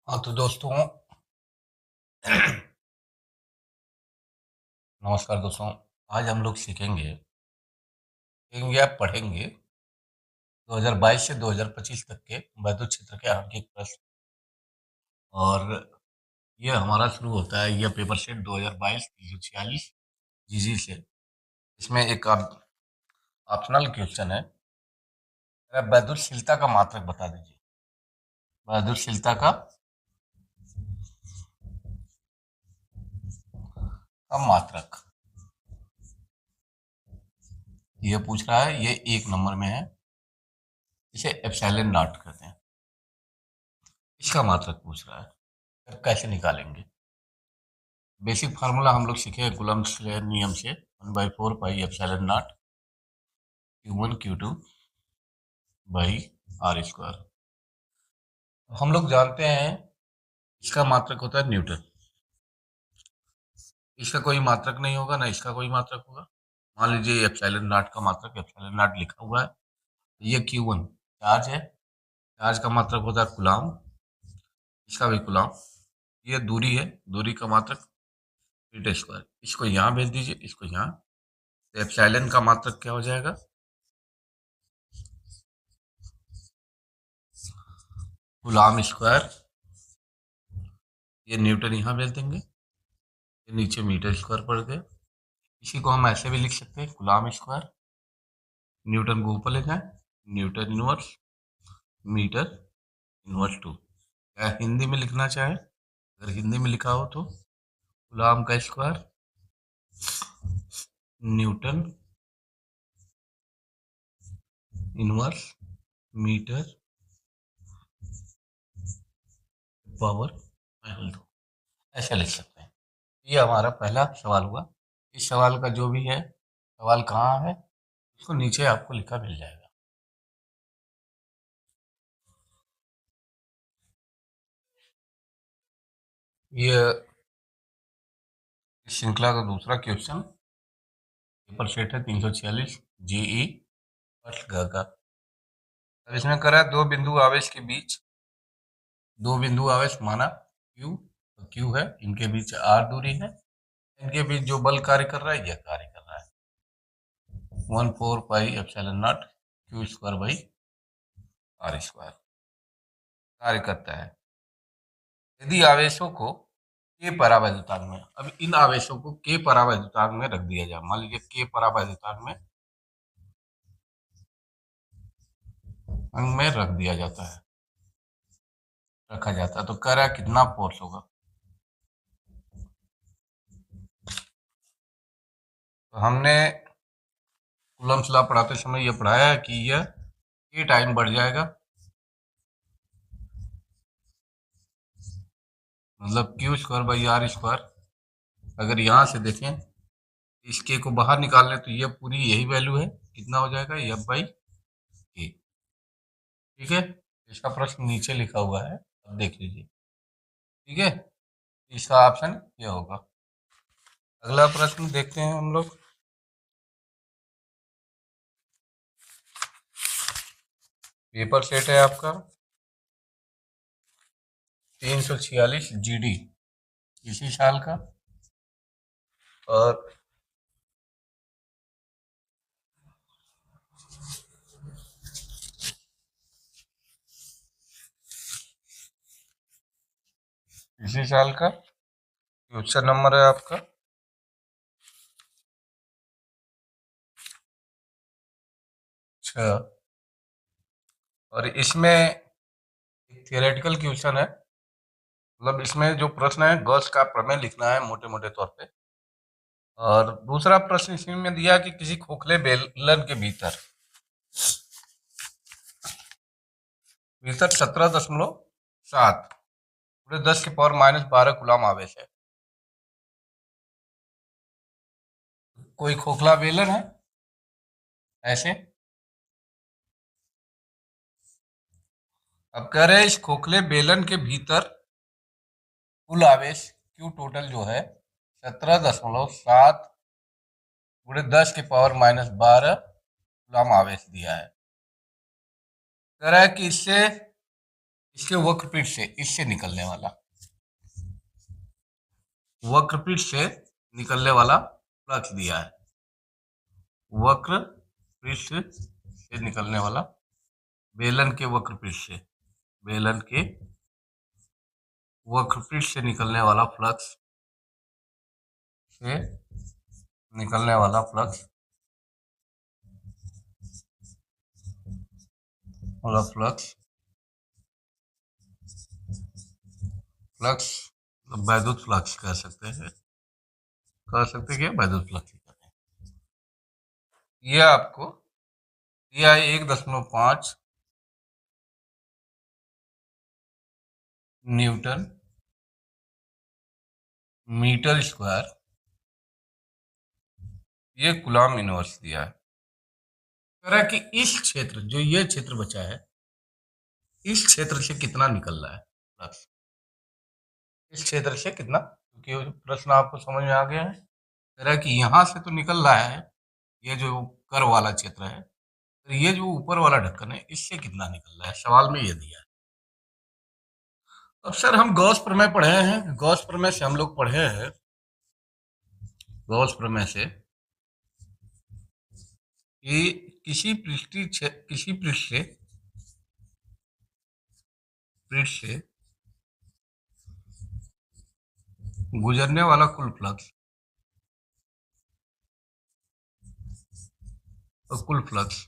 हाँ तो दोस्तों नमस्कार दोस्तों। आज हम लोग सीखेंगे या पढ़ेंगे 2022 से 2025 तक के वैद्युत क्षेत्र के आंकिक प्रश्न। और ये हमारा शुरू होता है यह पेपर सेट 2022 346 जीजी से। इसमें एक ऑप्शनल क्वेश्चन है, वैद्युतशीलता का मात्रक बता दीजिए। वैद्युतशीलता का मात्रक ये पूछ रहा है, ये 1 नंबर में है। इसे एप्सिलॉन नॉट कहते हैं। इसका मात्रक पूछ रहा है, अब कैसे निकालेंगे। बेसिक फार्मूला हम लोग सीखे हैं कूलम्ब के नियम से, 1/4 पाई एप्सिलॉन नॉट Q1 Q2/R²। हम लोग जानते हैं इसका मात्रक होता है न्यूटन। इसका कोई मात्रक नहीं होगा, ना इसका कोई मात्रक होगा। मान लीजिए एप्सिलॉन नॉट का मात्रक एप्सिलॉन नॉट लिखा हुआ है। ये Q1 चार्ज है, चार्ज का मात्रक होता है कूलम्ब, इसका भी कूलम्ब। ये दूरी है, दूरी का मात्रक मीटर²। इसको यहाँ भेज दीजिए, इसको यहाँ। तो एप्सिलॉन का मात्रक क्या हो जाएगा, कूलम्ब²। ये न्यूटन यहाँ भेज देंगे, ये नीचे मीटर² पड़ गए। इसी को हम ऐसे भी लिख सकते हैं, कूलम्ब²। न्यूटन को ऊपर ले जाए, न्यूटन इनवर्स मीटर इनवर्स 2। क्या हिंदी में लिखना चाहे, अगर हिंदी में लिखा हो तो कूलम्ब का square newton inverse metre power -2, ऐसे लिख सकते हैं। ये हमारा पहला सवाल हुआ। इस सवाल का जो भी है, सवाल कहाँ है, उसको नीचे आपको लिखा मिल जाएगा। ये इस श्रृंखला का दूसरा क्वेश्चन पेपर सेट है 346 जीई फर्स्ट ग का। अब इसमें करा दो बिंदु आवेश के बीच, दो बिंदु आवेश माना क्यू है, इनके बीच आर दूरी है। इनके बीच जो बल कार्य कर रहा है, यह कार्य कर रहा है 1/4 पाई एप्सिलॉन नॉट Q²/R²। कार्य करता है। यदि आवेशों को के परावैद्युतांक में, अब इन आवेशों को के परावैद्युतांक में रख दिया जाए। मान लीजिए के परावैद्युतांक में रख दिया जाता है, रखा जाता है, तो कह रहा है कितना फोर्स होगा। तो हमने कूलम्ब लॉ पढ़ाते समय यह पढ़ाया है कि यह के टाइम बढ़ जाएगा, मतलब Q²/R²। अगर यहाँ से देखें, इस के को बाहर निकाल लें तो यह पूरी यही वैल्यू है, कितना हो जाएगा F/K। ठीक है, इसका प्रश्न नीचे लिखा हुआ है, अब देख लीजिए। ठीक है, इसका ऑप्शन यह होगा। अगला प्रश्न देखते हैं हम लोग। पेपर सेट है आपका 346 जीडी इसी साल का, और इसी साल का क्वेश्चन नंबर है आपका 6। और इसमें एक थियोरेटिकल क्वेश्चन है, मतलब इसमें जो प्रश्न है गॉस का प्रमेय लिखना है मोटे मोटे तौर पे। और दूसरा प्रश्न इसमें दिया कि किसी खोखले बेलन के भीतर भीतर 17.7 पूरे 10⁻⁻12 कूलम्ब आवेश है। कोई खोखला बेलन है ऐसे। अब कह रहे हैं इस खोखले बेलन के भीतर कुल आवेश क्यू टोटल जो है 17.7 पूरे 10⁻⁻12 कूलम्ब आवेश दिया है। कह रहा है कि इससे इसके वक्रपीठ से, इससे निकलने वाला, वक्रपीठ से निकलने वाला फ्लक्स दिया है। वक्र पृष्ठ से निकलने वाला, बेलन के वक्रपीठ से, बेलन के वक्रपीठ से निकलने वाला फ्लक्स, से निकलने वाला फ्लक्स, फ्लक्स वैद्युत फ्लक्स कह सकते हैं, क्या वैद्युत फ्लक्स कहते हैं। ये आपको दिया है 1.5 न्यूटन मीटर स्क्वायर, ये कूलॉम इनवर्स दिया है। कह रहा है कि इस क्षेत्र, जो ये क्षेत्र बचा है, इस क्षेत्र से कितना निकल रहा है फ्लक्स, इस क्षेत्र से कितना, क्योंकि प्रश्न आपको समझ में आ गया है। कह रहा है कि यहां से तो निकल रहा है, ये जो कर्व वाला क्षेत्र है, तो ये जो ऊपर वाला ढक्कन है, इससे कितना निकल रहा है, सवाल में ये दिया है। अब सर हम गॉस प्रमेय पढ़े हैं, गॉस प्रमेय से हम लोग पढ़े हैं, गॉस प्रमेय से कि किसी पृष्ठ से गुजरने वाला कुल फ्लक्स, और कुल flux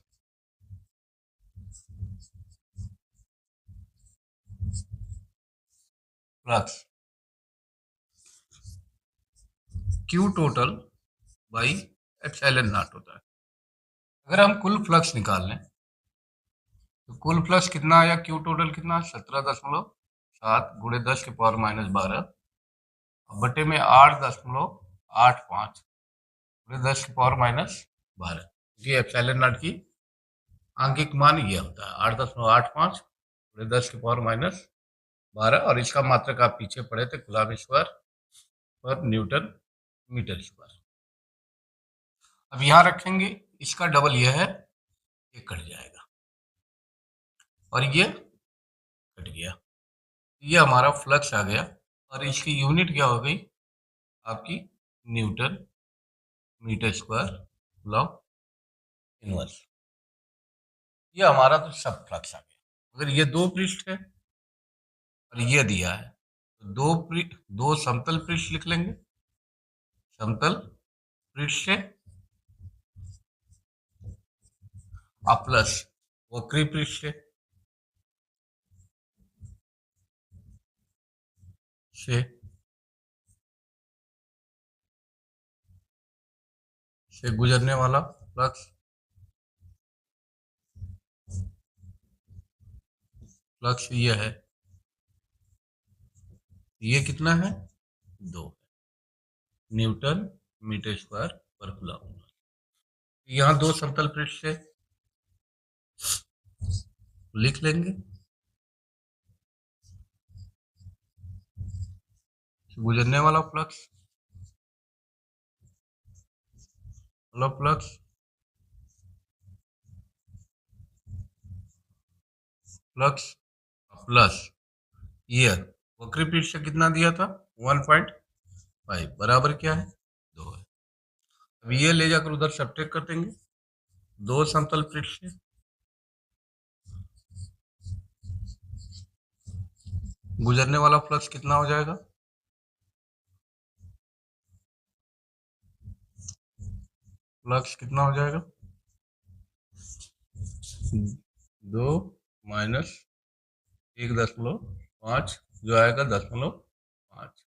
Q total by epsilon not होता है। अगर हम कुल फ्लक्स निकाल लें तो कुल फ्लक्स कितना आया, Q टोटल कितना, 17.7 गुणे 10 के पावर -12 बटे में 8.85 गुणे 10 के पावर -12, ये एप्सिलॉन नॉट की आंकिक मान ये होता है 8.85 गुणे 10 के पावर -12, और इसका मात्रक आप पीछे पढ़े थे, कूलॉम स्क्वायर पर न्यूटन मीटर स्क्वायर। अब यहां रखेंगे, इसका डबल यह है, ये कट जाएगा और ये कट गया, ये हमारा फ्लक्स आ गया, और इसकी यूनिट क्या हो गई आपकी, newton metre square coulomb inverse. ये हमारा तो सब फ्लक्स आ गया। अगर ये दो पृष्ठ है और ये दिया है, तो दो समतल पृष्ठ लिख लेंगे, समतल पृष्ठ से प्लस वक्री पृष्ठ से गुजरने वाला फ्लक्स ये है, ये कितना है, 2 न्यूटन मीटर स्क्वायर पर कूलॉम। यहाँ दो समतल पृष्ठ से लिख लेंगे, गुजरने वाला फ्लक्स प्लस ये वक्री पृष्ठ से कितना दिया था, 1.5 बराबर क्या है, 2 है। अब ये ले जाकर उधर सब्ट्रैक्ट कर देंगे, दो समतल पृष्ठ से गुजरने वाला फ्लक्स कितना हो जाएगा, फ्लक्स कितना हो जाएगा, 2 माइनस 1.5 जो आएगा 10.5,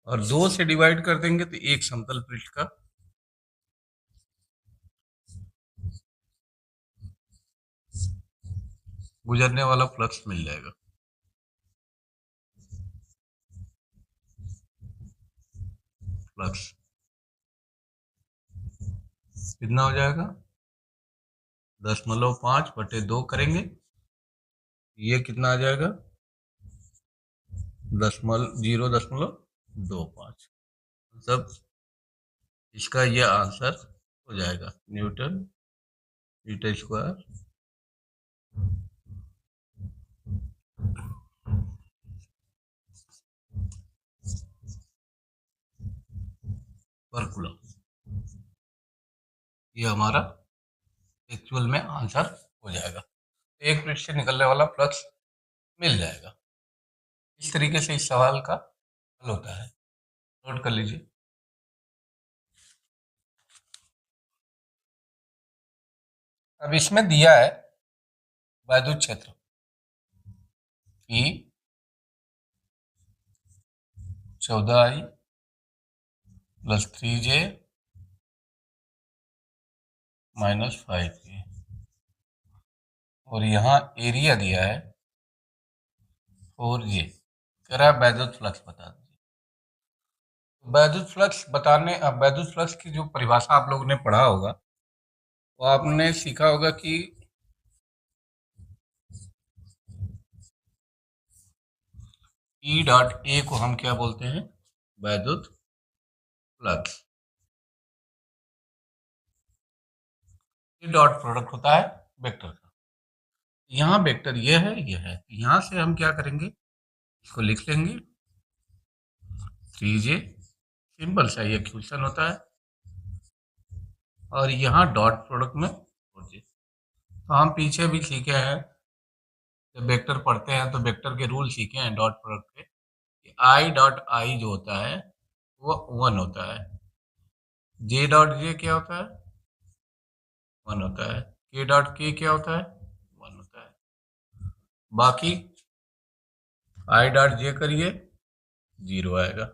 और 2 से डिवाइड कर देंगे तो एक समतल पृष्ठ का गुजरने वाला फ्लक्स मिल जाएगा। फ्लक्स कितना हो जाएगा, 10.5 बटे 2 करेंगे, ये कितना आ जाएगा, 0.25, मतलब इसका ये आंसर हो जाएगा न्यूटन मीटर स्क्वायर पर कूलम। ये हमारा एक्चुअल में आंसर हो जाएगा। एक पृष्ठ से निकलने वाला फ्लक्स मिल जाएगा। इस तरीके से इस सवाल का हल होता है, नोट कर लीजिए। अब इसमें दिया है वैद्युत क्षेत्र E 14I plus 3J minus 5K, और यहाँ एरिया दिया है 4J। कह रहा है वैद्युत फ्लक्स बता दीजिए। वैद्युत फ्लक्स बताने, अब वैद्युत फ्लक्स की जो परिभाषा आप लोगों ने पढ़ा होगा, वो आपने सीखा होगा कि E डॉट A को हम क्या बोलते हैं, वैद्युत फ्लक्स। ये डॉट प्रोडक्ट होता है वेक्टर का। यहाँ वेक्टर ये है, ये है। यहाँ से हम क्या करेंगे, इसको लिख लेंगे 3J, सिंपल सा ये क्वेश्चन होता है, और यहाँ डॉट प्रोडक्ट में 4J। तो हम पीछे भी सीखे हैं, जब वेक्टर पढ़ते हैं तो वेक्टर के रूल सीखे हैं डॉट प्रोडक्ट के, कि I डॉट I जो होता है वो 1 होता है, J डॉट J क्या होता है, 1 होता है, K डॉट K क्या होता है, 1 होता है। बाकी I डॉट J करिए 0 आएगा,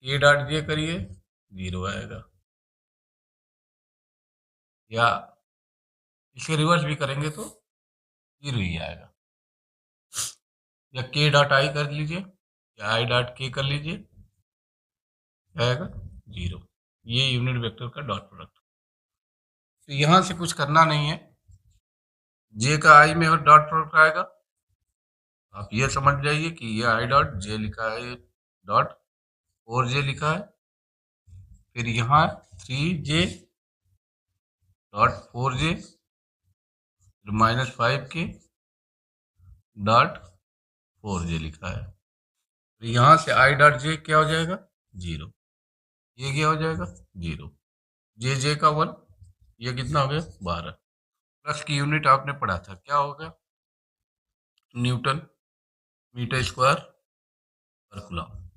K डॉट J करिए 0 आएगा, या इसे रिवर्स भी करेंगे तो 0 ही आएगा। या K डॉट I कर लीजिए, या I डॉट K कर लीजिए, आएगा 0। ये यूनिट वेक्टर का डॉट प्रोडक्ट। तो यहाँ से कुछ करना नहीं है, J का I में और डॉट प्रोडक्ट आएगा। आप ये समझ जाइए कि ये I डॉट J लिखा है, डॉट 4J लिखा है, फिर यहाँ 3J dot 4J minus 5K dot 4J लिखा है। तो यहाँ से I डॉट J क्या हो जाएगा, 0। ये क्या हो जाएगा, 0। J का 1, ये कितना हो गया, 12। प्लस की यूनिट आपने पढ़ा था, क्या हो गया, न्यूटन मीटर स्क्वायर पर कूलम।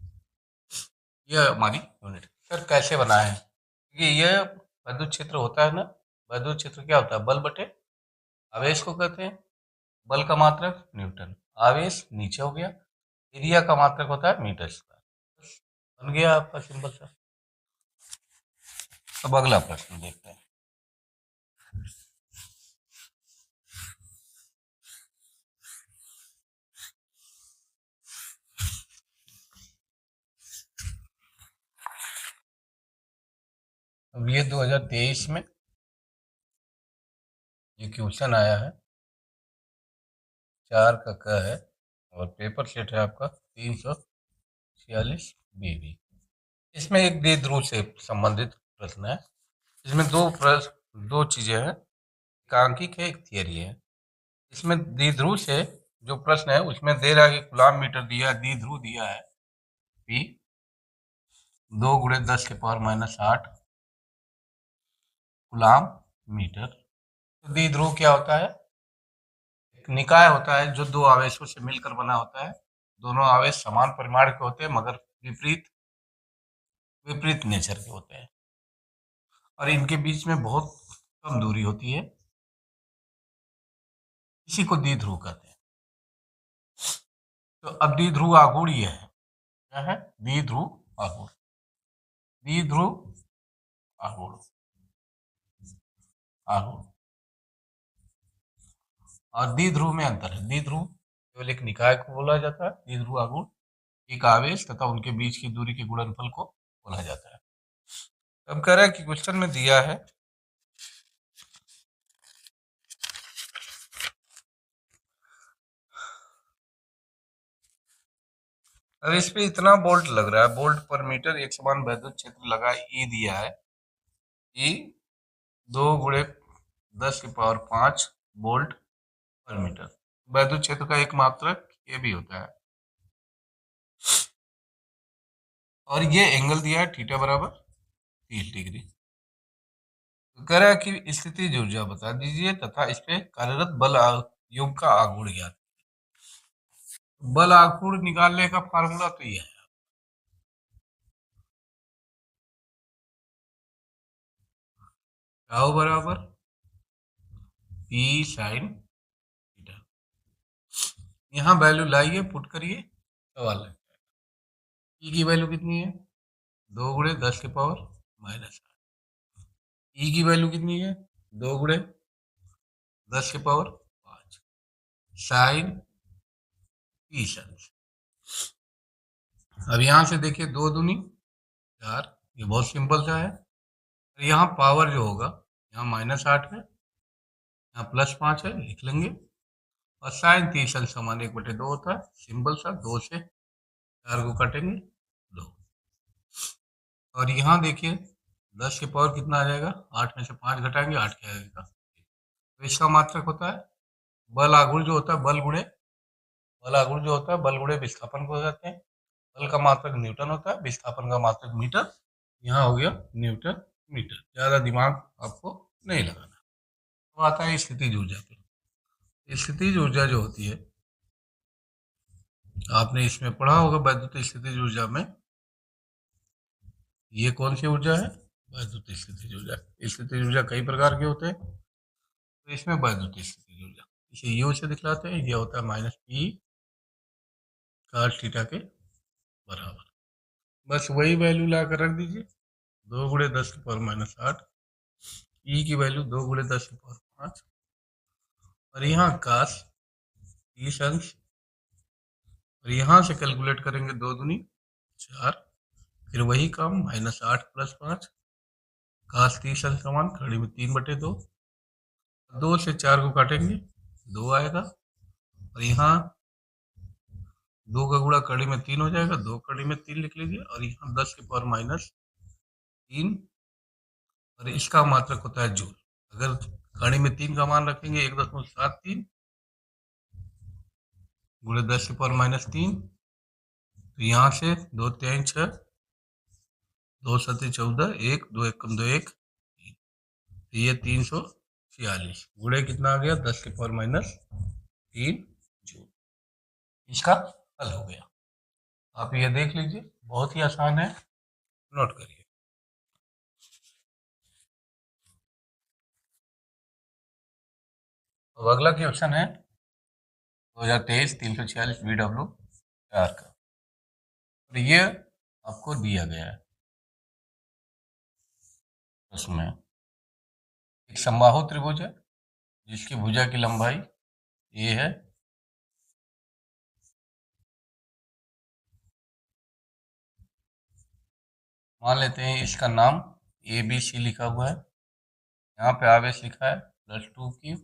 ये हमारी यूनिट। सर कैसे बनाए हैं, क्योंकि ये विद्युत क्षेत्र होता है ना, विद्युत क्षेत्र क्या होता है, बल बटे आवेश को कहते हैं। बल का मात्रक न्यूटन, आवेश नीचे हो गया, एरिया का मात्रक होता है मीटर स्क्वायर। बन गया आपका सिंपल सा। अब अगला प्रश्न देखते हैं। अब ये 2023 में ये क्वेश्चन आया है, 4 का क है, और पेपर सेट है आपका 346 BB। इसमें एक द्विध्रुव से संबंधित प्रश्न है। इसमें दो चीजें हैं, एकांकिक है, एक थियरी है। इसमें द्विध्रुव से जो प्रश्न है उसमें दे रहा है कि कूलॉम मीटर दिया है, द्विध्रुव दिया है P 2 × 10⁻⁸ कूलॉम मीटर। तो द्विध्रुव क्या होता है, एक निकाय होता है जो दो आवेशों से मिलकर बना होता है। दोनों आवेश समान परिमाण के होते हैं, मगर विपरीत विपरीत नेचर के होते हैं, और इनके बीच में बहुत कम दूरी होती है। इसी को द्विध्रुव कहते हैं। तो अब द्विध्रुव आघूर्ण ये है, क्या है, द्विध्रुव आघूर्ण, द्विध्रुव आघूर्ण, आघूर्ण। और द्विध्रुव में अंतर है, द्विध्रुव केवल एक निकाय को बोला जाता है, द्विध्रुव आघूर्ण एक आवेश तथा उनके बीच की दूरी के गुणनफल को बोला जाता है। अब कह रहा है कि क्वेश्चन में दिया है अब इस पे इतना बोल्ट लग रहा है, बोल्ट पर मीटर एक समान वैद्युत क्षेत्र लगा E दिया है, E 2 × 10⁵ बोल्ट पर मीटर। वैद्युत क्षेत्र का एक मात्रक ये भी होता है, और ये एंगल दिया है थीटा बराबर 30 डिग्री। तो कह रहा है कि स्थितिज ऊर्जा बता दीजिए तथा इस पे कार्यरत बल योग का आघूर्ण ज्ञात। बल आघूर्ण निकालने का फार्मूला तो ये है, टाउ बराबर पी साइन थीटा। यहाँ वैल्यू लाइए, पुट करिए, सवाल है ई की वैल्यू कितनी है, 2 × 10⁻⁻8। ई की वैल्यू कितनी है, 2 × 10⁻5 साइन 30 अब यहां से देखिए 2 दूनी 4, ये बहुत सिंपल सा है। यहाँ पावर जो होगा, यहाँ -8 है, यहाँ +5 है, लिख लेंगे। और साइन 30 समान 1/2 होता है, सिंपल सा, 2 से 4 को काटेंगे 2। और यहाँ देखिए 10 की पावर कितना आ जाएगा, 8 में से 5 घटाएंगे, 8 क्या आएगा। तो इसका मात्रक होता है बल आघूर्ण जो होता है, बल आघूर्ण जो होता है बल गुणे विस्थापन को हो जाते हैं। बल का मात्रक न्यूटन होता है, विस्थापन का मात्रक मीटर। यहाँ हो गया न्यूटन मीटर। ज्यादा दिमाग आपको नहीं लगाना। तो आता है स्थितिज ऊर्जा पे। स्थितिज ऊर्जा जो होती है, आपने इसमें पढ़ा होगा वैद्युत स्थितिज ऊर्जा में, ये कौन सी ऊर्जा है, वैद्युत स्थितिज ऊर्जा। स्थितिज ऊर्जा कई प्रकार के होते हैं, तो इसमें वैद्युत स्थितिज ऊर्जा इसे यू से दिखलाते हैं, ये होता है -P cos थीटा के बराबर। बस वही वैल्यू ला कर रख दीजिए, 2 × 10⁻⁸ ई की वैल्यू 2 × 10⁻5 और यहाँ cos 30 और यहाँ से कैलकुलेट करेंगे 2 दूनी 4, फिर वही काम -8 + 5 cos 30 समान खड़ी में 3/2, 2 से 4 को काटेंगे 2 आएगा। और यहाँ 2 का गुणा कड़ी में 3 हो जाएगा, 2 कड़ी में 3 लिख लीजिए। और यहाँ 10 की पावर -3 और इसका मात्रक होता है जूल। अगर कड़ी में 3 का मान रखेंगे 1.73 गुणे 10 की पावर -3, तो यहाँ से 2 3 6, 2 7 14, 1 2 1 2 1, तो ये 346 गुणे कितना आ गया, 10 की पावर -3 जूल। इसका हल हो गया। आप ये देख लीजिए, बहुत ही आसान है, नोट करिए। अब अगला क्वेश्चन है 2023 346 BW 4 का, और ये आपको दिया गया है। उसमें एक समबाहु त्रिभुज है जिसकी भुजा की लंबाई a है, मान लेते हैं इसका नाम ABC लिखा हुआ है, यहाँ पे आवेश लिखा है +2Q,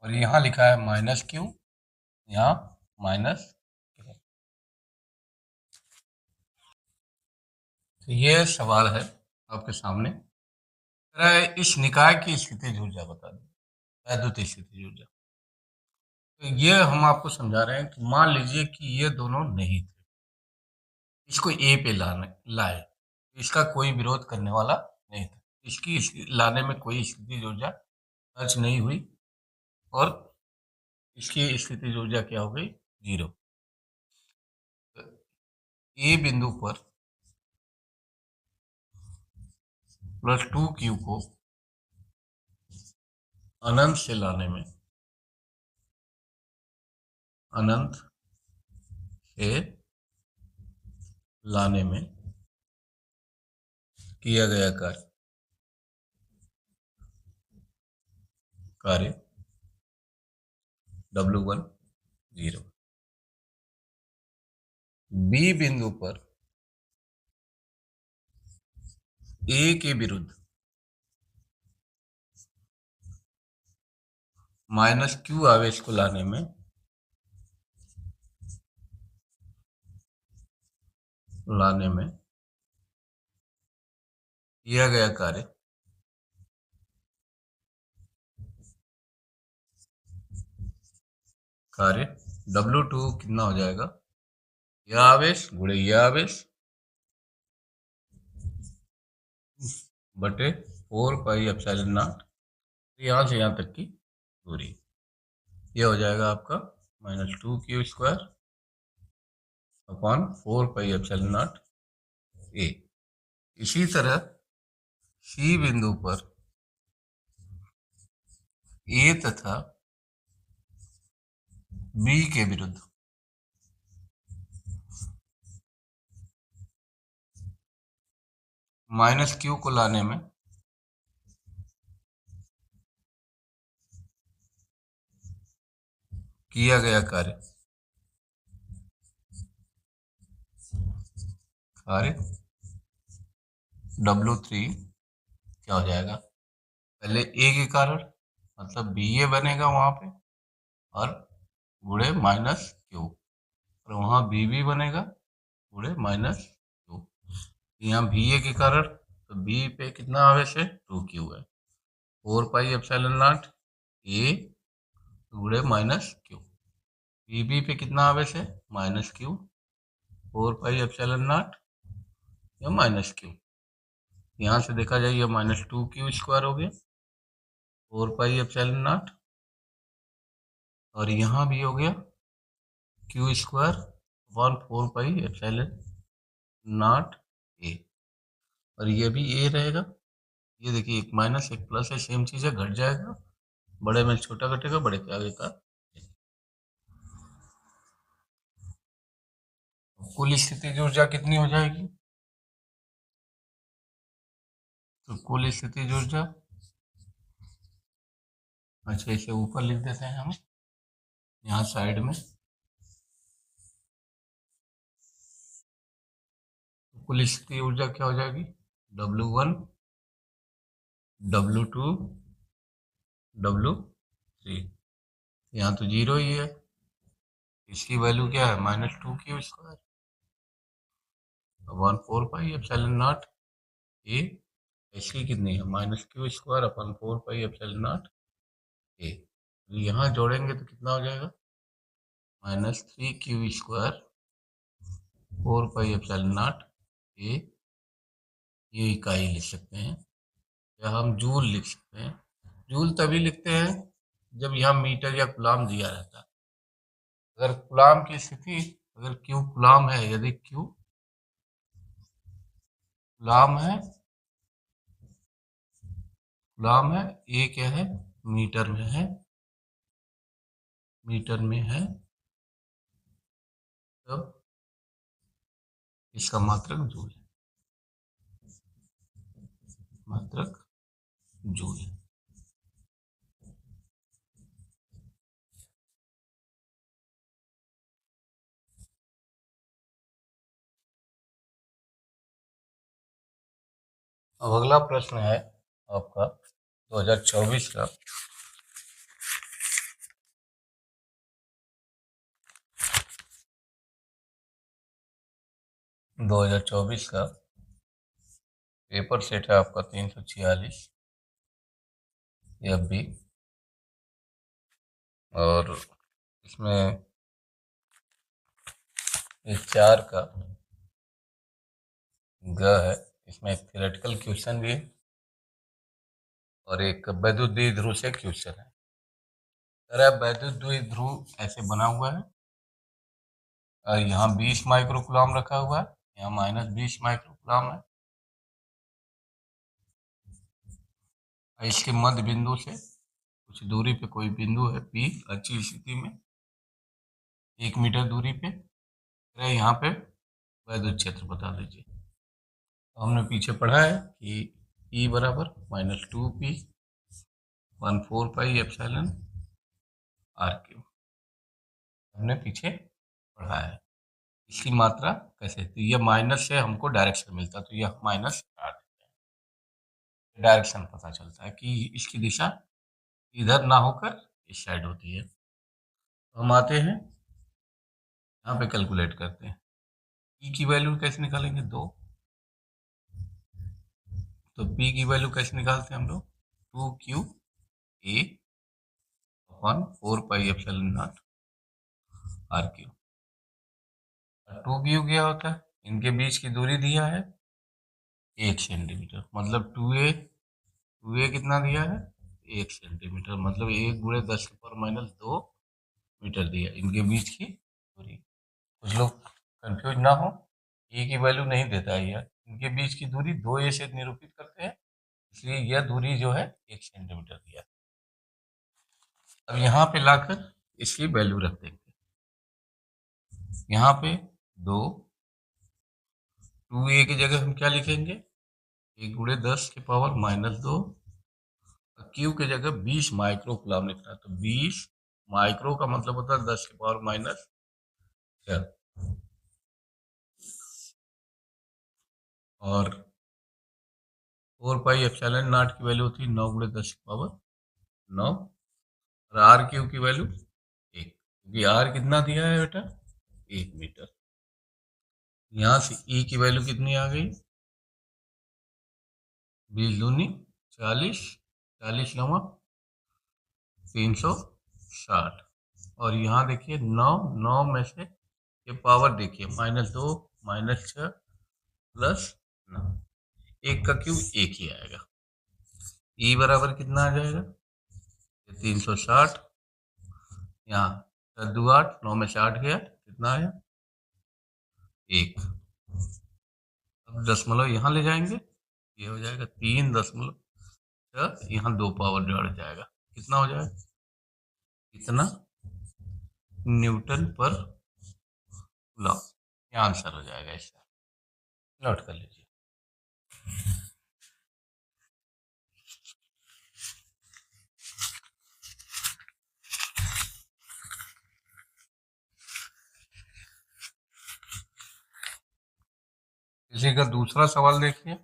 और यहाँ लिखा है -Q, यहाँ -Q। तो ये सवाल है आपके सामने, इस निकाय की स्थितिज ऊर्जा बता दें, वैद्युत स्थितिज ऊर्जा। तो ये हम आपको समझा रहे हैं कि मान लीजिए कि ये दोनों नहीं थे, इसको ए पे लाए, इसका कोई विरोध करने वाला नहीं था, लाने में कोई स्थितिज ऊर्जा खर्च नहीं हुई और इसकी स्थितिज ऊर्जा क्या हो गई, 0। ए बिंदु पर +2Q को अनंत से लाने में, अनंत से लाने में किया गया कार्य W1 0। बी बिंदु पर ए के विरुद्ध -Q आवेश को लाने में किया गया कार्य W2 कितना हो जाएगा, यह आवेश गुणे यह आवेश बटे 4πε0 यहाँ से यहाँ तक की दूरी, ये हो जाएगा आपका -2q² अपॉन 4πε0 ए। इसी तरह सी बिंदु पर ए तथा बी के विरुद्ध -q को लाने में किया गया कार्य W3 क्या हो जाएगा, पहले ए के कारण मतलब बी ए बनेगा वहां पे, और गुणे -q, और वहां बी बी बनेगा गुणे -q। यहाँ बी ए के कारण तो बी पे कितना आवेश है, 2q है, 4πε0 ए गुणे -q। बी बी पे कितना आवेश है, -q, 4πε0 या -q। यहाँ से देखा जाए ये -2q² हो गया 4πε0, और यहाँ भी हो गया q² अपॉन 4πε0 ए, और ये भी ए रहेगा। ये देखिए एक माइनस एक प्लस है, सेम चीज है, घट जाएगा, बड़े में छोटा घटेगा, बड़े के आगे का। कुल स्थितिज ऊर्जा कितनी हो जाएगी, तो कुल स्थितिज ऊर्जा, अच्छा इसे ऊपर लिख देते हैं हम यहाँ साइड में, कुल स्थितिज ऊर्जा क्या हो जाएगी, W1 W2 W3, यहाँ तो जीरो ही है, इसकी वैल्यू क्या है, -2q² अपॉन 4πε0 ए, इसकी कितनी है, -q² अपॉन 4πε0 ए। यहाँ जोड़ेंगे तो कितना हो जाएगा, -3q² 4πε0 ए, ये इकाई लिख सकते हैं, या हम जूल लिख सकते हैं। जूल तभी लिखते हैं जब यहाँ मीटर या कूलाम दिया रहता है। अगर कूलाम की स्थिति, अगर Q कूलाम है, यदि Q कूलाम है, कूलाम है, ए क्या है, मीटर में है, मीटर में है, तब इसका मात्रक जूल है, मात्रक जूल है। अब अगला प्रश्न है आपका 2024 का, पेपर सेट है आपका 346 FB, और इसमें एक 4 का ग है, इसमें एक थ्योरेटिकल क्वेश्चन भी है और एक वैद्युत द्विध्रुव से क्वेश्चन है। वैद्युत द्विध्रुव ऐसे बना हुआ है, यहाँ 20 माइक्रोकूलम रखा हुआ है, यहाँ -20 माइक्रोकूलम है, इसके मध्य बिंदु से कुछ दूरी पे कोई बिंदु है P अच्छी स्थिति में 1 मीटर दूरी पे, यहाँ पे वैद्युत क्षेत्र बता दीजिए। तो हमने पीछे पढ़ा है कि E बराबर -2P 14πε हमने पीछे पढ़ा है। इसकी मात्रा कैसे, तो ये माइनस से हमको डायरेक्शन मिलता है, तो यह माइनस हटा देते हैं, डायरेक्शन पता चलता है कि इसकी दिशा इधर ना होकर इस साइड होती है। तो हम आते हैं यहाँ पे, कैलकुलेट करते हैं P की वैल्यू कैसे निकालेंगे, 2, तो P की वैल्यू कैसे निकालते हैं हम लोग, 2qa upon 4πε0 are Q. 2 Q क्या होता है? इनके बीच की दूरी दिया है 1 सेंटीमीटर, मतलब 2a कितना दिया है? 1 सेंटीमीटर, मतलब 1 × 10⁻²मीटर दिया इनके बीच की दूरी। कुछ लोग कंफ्यूज ना हो, ए की वैल्यू नहीं देता है यार, इनके बीच की दूरी 2a से निरूपित करते हैं, इसलिए यह दूरी जो है 1 सेंटीमीटर दिया। अब यहाँ पे लाकर इसकी वैल्यू रख देंगे। यहाँ पे 2a की जगह हम क्या लिखेंगे? 1 × 10⁻²। क्यू की जगह 20 माइक्रो कूलम लिखना है, तो 20 माइक्रो का मतलब होता है 10⁻⁴ और 4πε0 की वैल्यू होती है 9 × 10⁻⁹ और आर क्यू की वैल्यू 1, क्योंकि आर कितना दिया है बेटा? 1 मीटर। यहाँ से ई की वैल्यू कितनी आ गई? 20 दूनी 40, 40 9 360, और यहाँ देखिए 9 में से ये पावर देखिए -2 -6 +9, 1 का क्यूब 1 ही आएगा। ई बराबर कितना आ जाएगा? 360, यहाँ 2 8, 9 में से 8 गया, कितना आया? 1। अब दशमलव यहाँ ले जाएंगे, ये हो जाएगा 3.6, यहाँ 2 पावर जोड़ जाएगा, कितना हो जाएगा? इतना न्यूटन पर कूलम। ये आंसर हो जाएगा इसका, नोट कर लीजिए। इसी का दूसरा सवाल देखिए,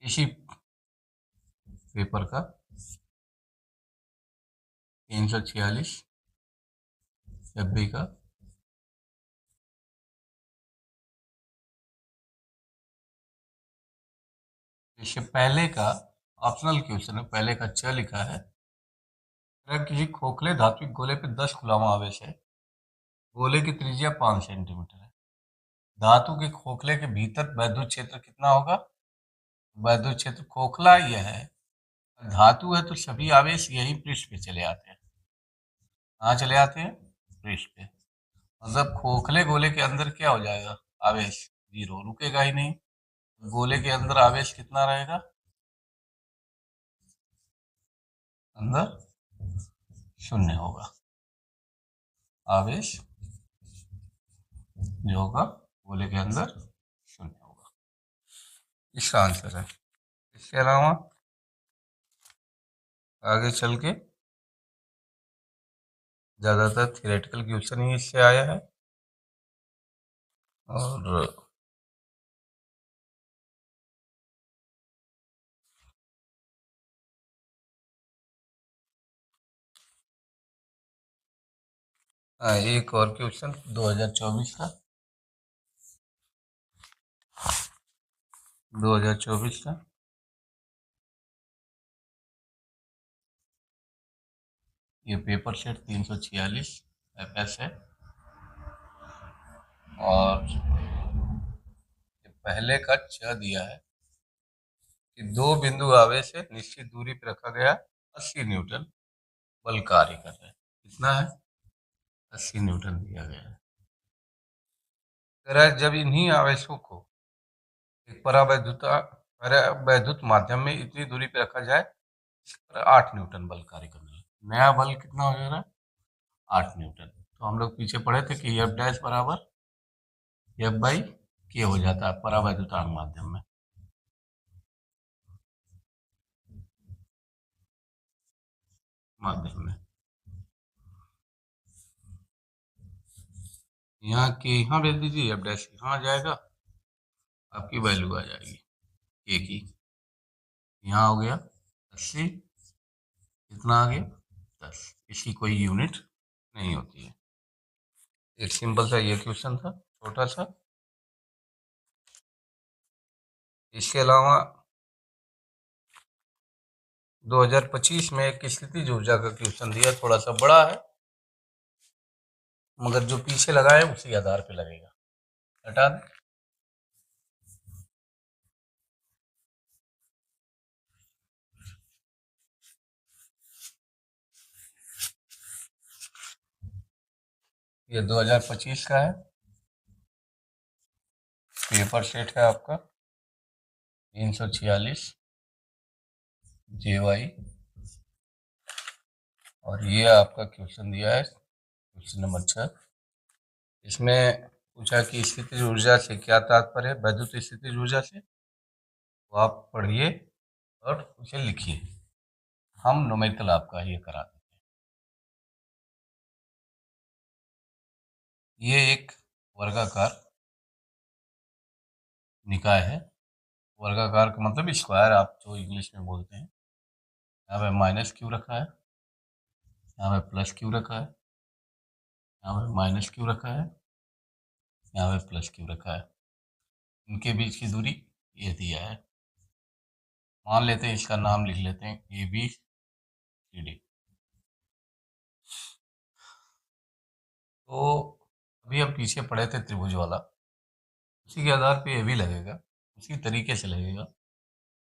इसी पेपर का 346 का इससे पहले का ऑप्शनल क्वेश्चन है, पहले का च लिखा है। अगर किसी खोखले धात्विक गोले पे 10 कूलम आवेश है, गोले की त्रिज्या 5 सेंटीमीटर है, धातु के खोखले के भीतर वैद्युत क्षेत्र कितना होगा? वैद्युत क्षेत्र खोखला यह है, धातु है तो सभी आवेश यही पृष्ठ पे चले आते हैं। कहाँ चले आते हैं? पृष्ठ पे। मतलब खोखले गोले के अंदर क्या हो जाएगा? आवेश 0, रुकेगा ही नहीं। गोले के अंदर आवेश कितना रहेगा? अंदर 0 होगा, आवेश जो होगा गोले के अंदर 0 होगा। इसका आंसर है। इसके अलावा आगे चल के ज्यादातर थियोरेटिकल क्वेश्चन ही इससे आया है, और एक और क्वेश्चन 2024 का, 2024 का ये पेपर सेट 346 FS है, और ये पहले का च दिया है कि 2 बिंदु आवेश है, निश्चित दूरी पर रखा गया, 80 न्यूटन बल कार्य कर रहे हैं। कितना है? 80 न्यूटन दिया गया है। जब इन्हीं आवेशों को एक परावैद्युत माध्यम में इतनी दूरी पे रखा जाए, इस पर 8 न्यूटन बल कार्य करने लगे। नया बल कितना हो जा रहा है? 8 न्यूटन। तो हम लोग पीछे पढ़े थे कि F डैश बराबर F/K हो जाता है परावैद्युत माध्यम में। यहाँ के यहाँ भेज दीजिए, F डैश यहाँ आ जाएगा, आपकी वैल्यू आ जाएगी K की। यहाँ हो गया 80, कितना आ गया? 10। इसकी कोई यूनिट नहीं होती है। एक सिंपल सा ये क्वेश्चन था, छोटा सा। इसके अलावा 2025 में एक स्थितिज ऊर्जा का क्वेश्चन दिया, थोड़ा सा बड़ा है। मगर जो पीछे लगा है उसी आधार पे लगेगा। हटा दें। ये 2025 का है, पेपर सेट है आपका 346 JY, और ये आपका क्वेश्चन दिया है क्वेश्चन नंबर 6। इसमें पूछा कि स्थितिज ऊर्जा से क्या तात्पर्य है, वैद्युत स्थितिज ऊर्जा से, तो आप पढ़िए और उसे लिखिए। हम न्यूमेरिकल आपका ये करा देते हैं। ये एक वर्गाकार निकाय है। वर्गाकार का मतलब स्क्वायर आप जो इंग्लिश में बोलते हैं। यहाँ पे माइनस क्यू रखा है, यहाँ पे प्लस क्यू रखा है, यहाँ पे माइनस क्यू रखा है, यहाँ पे प्लस क्यू रखा है। इनके बीच की दूरी ये दिया है। मान लेते हैं इसका नाम लिख लेते हैं ABCD। तो अभी हम पीछे पढ़े थे त्रिभुज वाला, उसी के आधार पे ये भी लगेगा, उसी तरीके से लगेगा।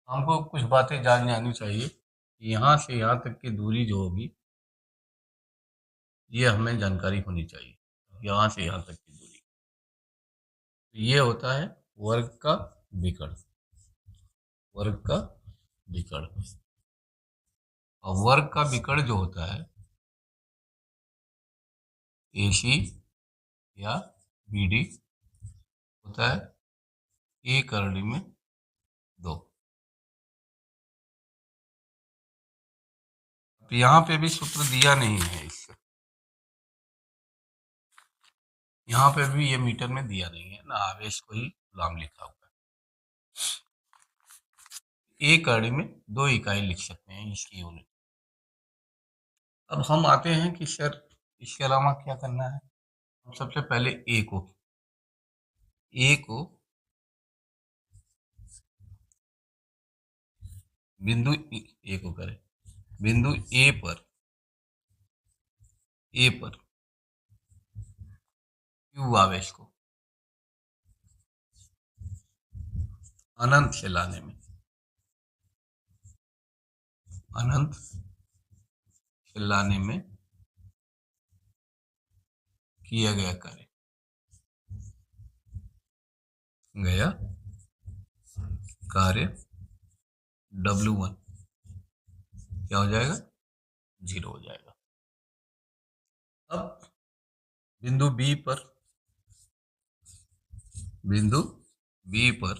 हमको कुछ बातें जान जानी चाहिए कि यहाँ से यहाँ तक की दूरी जो होगी ये हमें जानकारी होनी चाहिए। यहाँ से यहाँ तक की दूरी, ये होता है वर्ग का विकर्ण। वर्ग का विकर्ण, और वर्ग का विकर्ण जो होता है AC या BD होता है A करड़ी में 2। तो यहाँ पे भी सूत्र दिया नहीं है इससे, यहाँ पे भी ये मीटर में दिया नहीं है ना, आवेश को ही गुलाम लिखा हुआ है। A करड़ी में 2 इकाई लिख सकते हैं इसकी यूनिट। अब हम आते हैं कि सर इसके अलावा क्या करना है। हम सबसे पहले A को बिंदु A को करें, बिंदु A पर Q आवेश को अनंत से लाने में, अनंत से लाने में किया गया कार्य W1 क्या हो जाएगा, 0 हो जाएगा। अब बिंदु B पर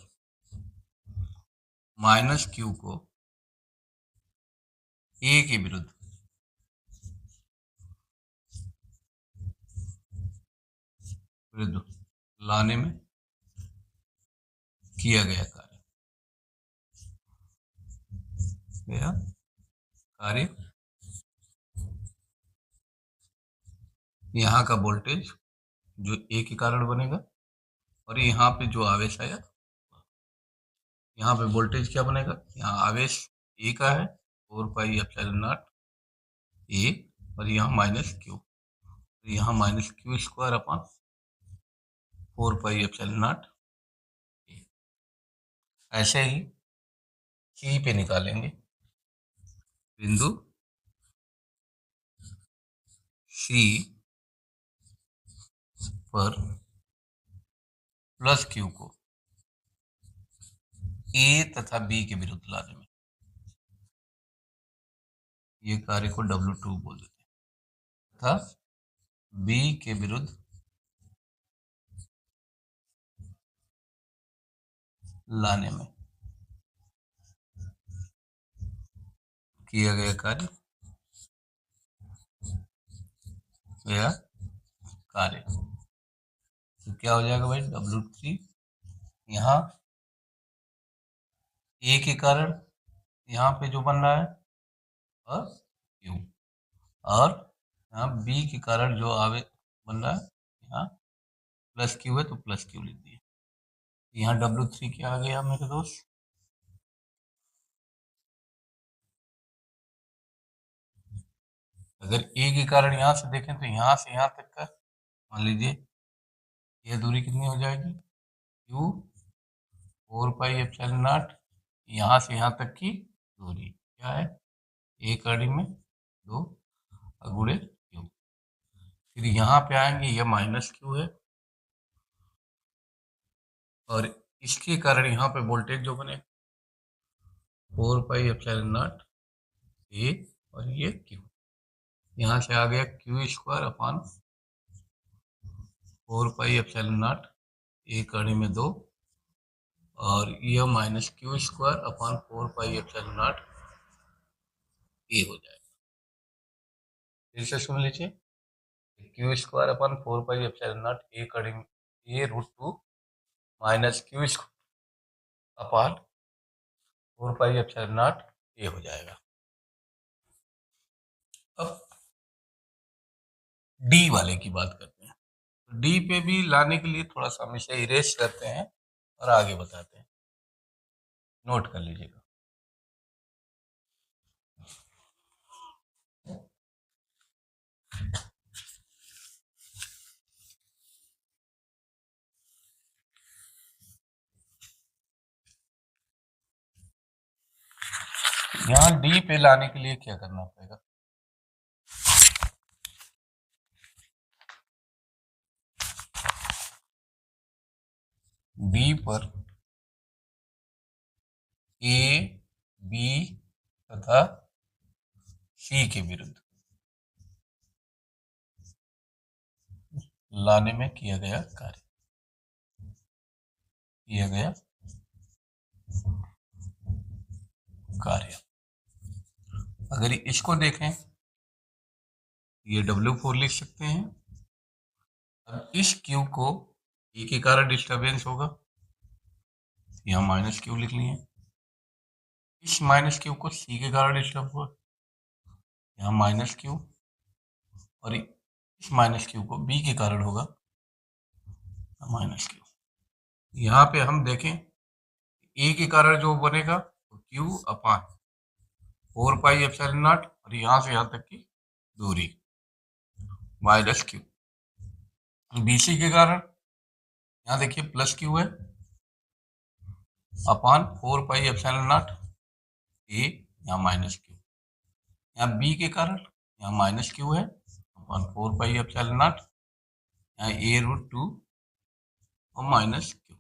माइनस Q को A के विरुद्ध लाने में किया गया कार्य, यहाँ का वोल्टेज जो A के कारण बनेगा, और यहाँ पे जो आवेश आया, यहाँ पे वोल्टेज क्या बनेगा, यहाँ आवेश A का है 4πε0 A, और यहाँ माइनस Q, यहाँ minus Q square upon 4πε0 A। ऐसे ही C पे निकालेंगे, बिंदु C पर प्लस Q को A तथा B के विरुद्ध लाने में, ये कार्य को W2 बोल देते हैं, तथा B के विरुद्ध लाने में किया गया कार्य तो क्या हो जाएगा भाई, W3 यहाँ A के कारण यहाँ पे जो बन रहा है और Q, और यहाँ B के कारण जो आवे बन रहा है, यहाँ प्लस Q है तो प्लस Q लिख दिए। यहाँ W3 क्या आ गया मेरे दोस्त, अगर A के कारण यहाँ से देखें तो यहाँ से यहाँ तक का मान लीजिए ये दूरी कितनी हो जाएगी, क्यू 4πε0, यहाँ से यहाँ तक की दूरी क्या है, 1 में 2 गुणे क्यू। फिर यहाँ पे आएंगे, ये माइनस क्यू है और इसके कारण यहाँ पे वोल्टेज जो बने 4πε0 ए और ये क्यू, यहाँ से आ गया Q² अपान 4πε0 1/2 और यह माइनस Q² अपान 4πε0 ए हो जाएगा। फिर से सुन लीजिए, Q² अपान 4πε0 a√2 माइनस Q² अपान 4πε0 ए हो जाएगा। अब डी वाले की बात करते हैं। डी पे भी लाने के लिए थोड़ा सा हम इसे इरेज करते हैं और आगे बताते हैं, नोट कर लीजिएगा। यहाँ डी पे लाने के लिए क्या करना पड़ेगा, डी पर ए बी तथा सी के विरुद्ध लाने में किया गया कार्य। अगर इसको देखें, ये W4 लिख सकते हैं। अब इस क्यू को E के कारण डिस्टरबेंस होगा, यहाँ माइनस क्यू लिख लिए। इस माइनस क्यू को C के कारण डिस्टर्ब हुआ, यहाँ माइनस क्यू, और इस माइनस क्यू को B के कारण होगा, माइनस क्यू। यहाँ पे हम देखें A के कारण जो बनेगा क्यू अपान 4πε0 और यहाँ से यहाँ तक की दूरी माइनस क्यू। BC के कारण यहाँ देखिए प्लस क्यू है अपान 4πε0 ए, यहाँ माइनस क्यू। यहाँ बी के कारण यहाँ माइनस क्यू है अपान 4πε0, यहाँ a√2 और माइनस क्यू।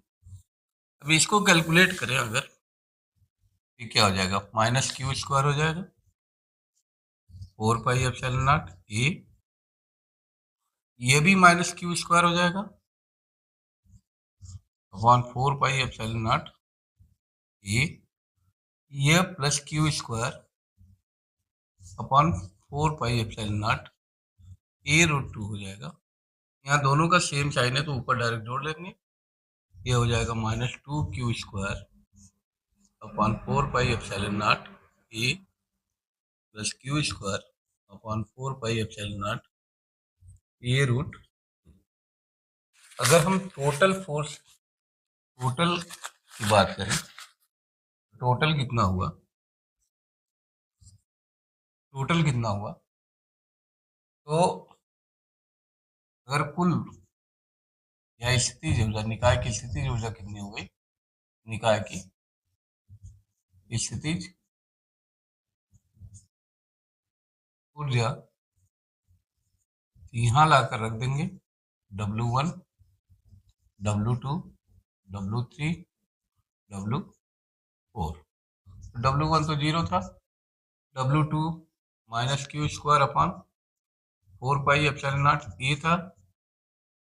अब इसको कैलकुलेट करें अगर, ये क्या हो जाएगा, माइनस Q² हो जाएगा 4πε0 ए, ये भी माइनस Q² हो जाएगा अपान 4πε0 ए, ये प्लस Q² अपान 4πε0 a√2 हो जाएगा। यहाँ दोनों का सेम साइन है तो ऊपर डायरेक्ट जोड़ लेंगे, ये हो जाएगा माइनस 2Q² अपान 4πε0 ए प्लस Q² अपान 4πε0 a√2। अगर हम टोटल फोर्स की बात करें, टोटल कितना हुआ, तो अगर कुल या स्थितिज ऊर्जा, निकाय की स्थितिज ऊर्जा कितनी हो गई, निकाय की स्थितिज ऊर्जा यहाँ लाकर रख देंगे W1 W2 W3 W4। W1 तो 0 था, W2 माइनस Q² अपान 4πε0 ए था,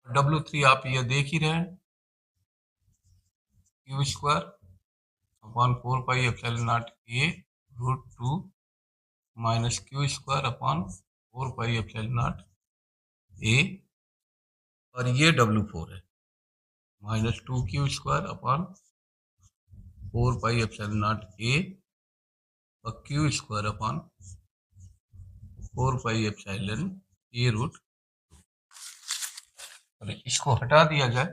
W3 आप ये देख ही रहे हैं Q² अपान 4πε0 a√2 माइनस Q² अपान 4πε0 ए, और ये W4 है माइनस 2Q² अपान 4πε0 ए और Q² अपान 4πε0 a√2। और इसको हटा दिया जाए,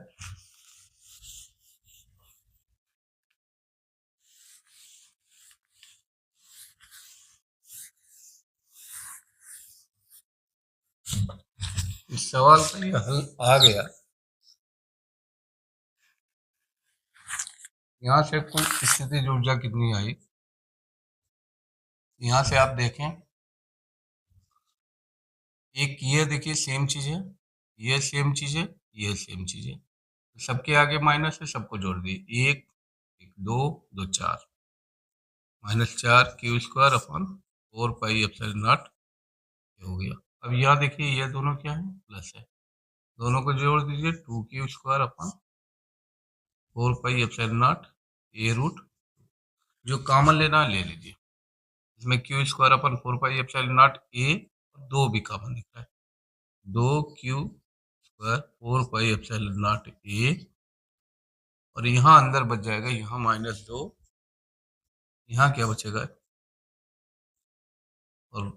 इस सवाल का ये हल आ गया। यहाँ से कुल स्थितिज ऊर्जा कितनी आई, यहाँ से आप देखें, एक ये देखिए सेम चीज है, ये सेम चीज है, ये सेम चीज है, सबके आगे माइनस है, सबको जोड़ दिए, एक एक दो दो चार, -4 Q square upon 4 pi epsilon not हो गया। अब यहाँ देखिए ये दोनों क्या है, प्लस है, दोनों को जोड़ दीजिए, 2 Q square upon 4 pi epsilon naught A root, जो कॉमन लेना है ले लीजिए, इसमें Q square upon 4 pi epsilon naught A, दो भी कॉमन दिख रहा है, 2 Q square 4 pi epsilon naught A, और यहाँ अंदर बच जाएगा, यहाँ -2, यहाँ क्या बचेगा, और